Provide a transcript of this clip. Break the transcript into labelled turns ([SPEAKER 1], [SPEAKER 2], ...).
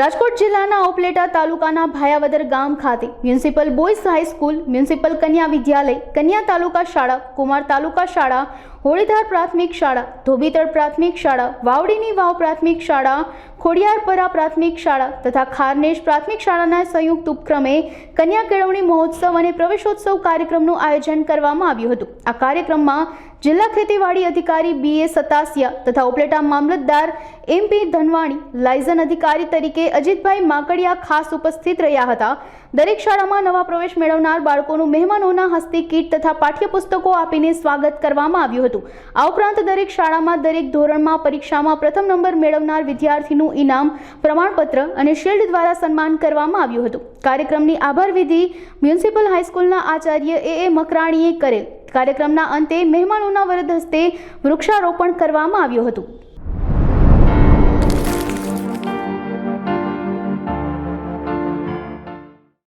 [SPEAKER 1] રાજકોટ જિલ્લાના ઉપલેટા તાલુકાના ભાયાવદર ગામ ખાતે મ્યુનિસિપલ બોયઝ હાઈસ્કૂલ, મ્યુનિસિપલ કન્યા વિદ્યાલય, કન્યા તાલુકા શાળા, કુમાર તાલુકા શાળા, હોળીધાર પ્રાથમિક શાળા, ધોબીતળ પ્રાથમિક શાળા, વાવડીની વાવ પ્રાથમિક શાળા, ખોડિયારપરા પ્રાથમિક શાળા તથા ખારનેશ પ્રાથમિક શાળાના સંયુક્ત ઉપક્રમે કન્યા કેળવણી મહોત્સવ અને પ્રવેશોત્સવ કાર્યક્રમનું આયોજન કરવામાં આવ્યું હતું। આ કાર્યક્રમમાં જિલ્લા ખેતીવાડી અધિકારી BA સતાસિયા તથા ઉપલેટા મામલતદાર MP ધનવાણી, લાયઝન અધિકારી તરીકે અજીતભાઈ માકડિયા ખાસ ઉપસ્થિત રહ્યા હતા। દરેક શાળામાં નવા પ્રવેશ મેળવનાર બાળકોનું મહેમાનોના હસ્તે કીટ તથા પાઠ્યપુસ્તકો આપીને સ્વાગત કરવામાં આવ્યું હતું। આ ઉપરાંત દરેક શાળામાં દરેક ધોરણમાં પરીક્ષામાં પ્રથમ નંબર મેળવનાર વિદ્યાર્થીનું ઇનામ, પ્રમાણપત્ર અને શિલ્ડ દ્વારા સન્માન કરવામાં આવ્યું હતું। કાર્યક્રમની આભાર વિધિ મ્યુનિસિપલ હાઈસ્કૂલના આચાર્ય AA મકરાણીએ કરેલ। કાર્યક્રમના અંતે મહેમાનોના વરદ હસ્તે વૃક્ષારોપણ કરવામાં આવ્યું હતું।